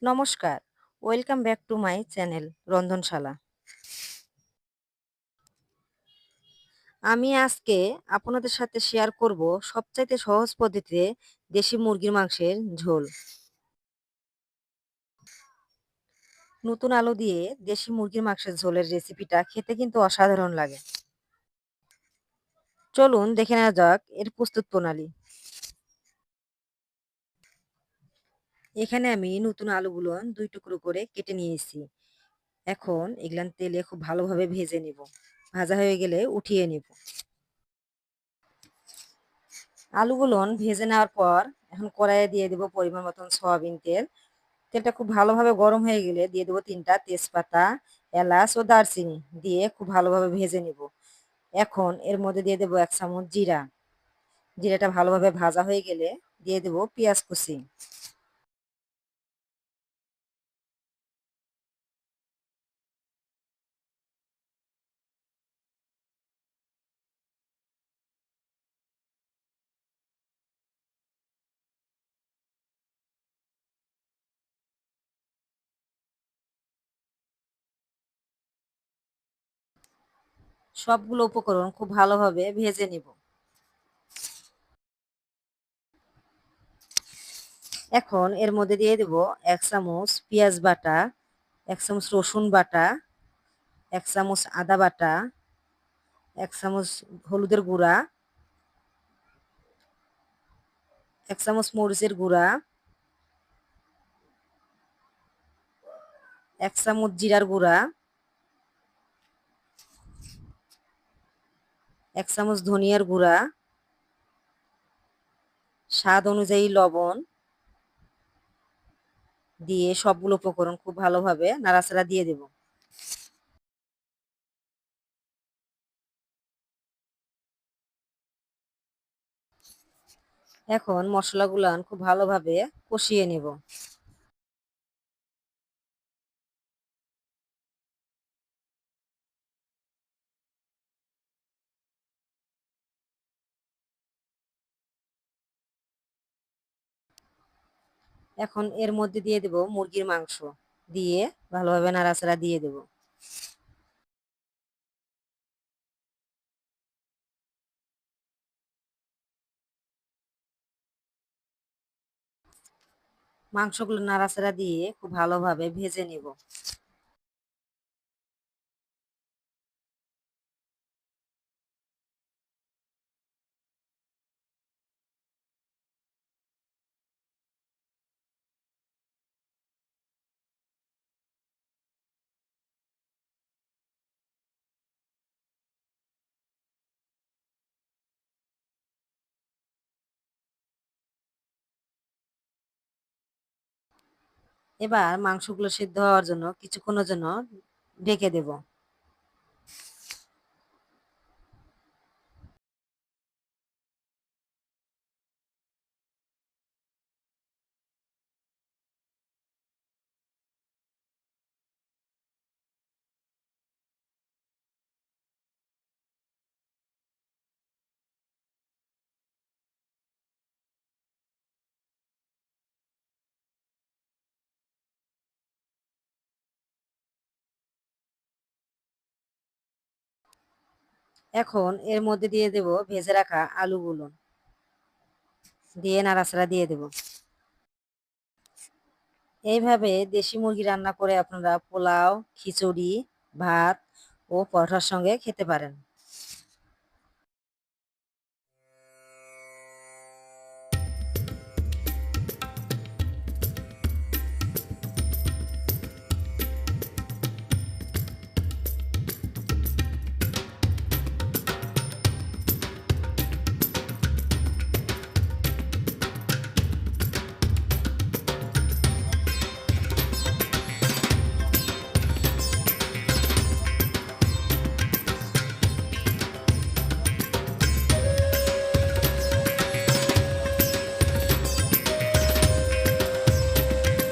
নমস্কার, welcome back to my channel রন্ধনশালা। আমি আজকে আপনাদের সাথে শেয়ার করব সবচাইতে সহজ পদ্ধতিতে দেশি মুরগির মাংসের ঝোল। নতুন আলু দিয়ে দেশি মুরগির মাংসের ঝোলের রেসিপিটা খেতে কিন্তু অসাধারণ লাগে। চলুন দেখে নেওয়া যাক এর প্রস্তুত প্রণালী। এখানে আমি নতুন আলুগুলো ২ টুকরো করে কেটে নিয়েছি। এখন এগুলান তেলে খুব ভালোভাবে ভেজে নিব। ভাজা হয়ে গেলে উঠিয়ে নিব। আলুগুলোন ভেজে নেওয়ার পর এখন কড়াইয়ে দিয়ে দেব পরিমাণ মতন সয়াবিন তেল। তেলটা খুব ভালোভাবে গরম হয়ে গেলে দিয়ে দেব ৩টা তেজপাতা, এলাচ ও দারচিনি দিয়ে খুব ভালোভাবে ভেজে নিব। এখন এর মধ্যে দিয়ে দেব ১ চামচ জিরা। জিরাটা ভালোভাবে ভাজা হয়ে গেলে দিয়ে দেব পেঁয়াজ কুচি। সবগুলো উপকরণ খুব ভালোভাবে ভেজে নিব। এখন এর মধ্যে দিয়ে দেব ১ চামচ পেঁয়াজ বাটা, ১ চামচ রসুন বাটা, ১ চামচ আদা বাটা, ১ চামচ হলুদের গুঁড়া, ১ চামচ মরিচের গুঁড়া, ১ চামচ জিরার গুঁড়া, ১ চামচ ধনিয়ার গুঁড়া, স্বাদ অনুযায়ী লবণ দিয়ে সবগুলো উপকরণ খুব ভালোভাবে নাড়াচাড়া দিয়ে দেব। এখন মশলাগুলান খুব ভালোভাবে কষিয়ে নেব। এখন এর মধ্যে দিয়ে দেব মুরগির মাংস দিয়ে ভালোভাবে নাড়াচাড়া দিয়ে দেব। মাংসগুলো নাড়াচাড়া দিয়ে খুব ভালোভাবে ভেজে নেব। এবার মাংসগুলো সিদ্ধ হওয়ার জন্য কিছুক্ষণের জন্য ঢেকে দেব। এখন এর মধ্যে দিয়ে দেব ভেজে রাখা আলুগুলো দিয়ে নাড়াচাড়া দিয়ে দেব। এইভাবে দেশি মুরগি রান্না করে আপনারা পোলাও, খিচুড়ি, ভাত ও পরোটার সঙ্গে খেতে পারেন।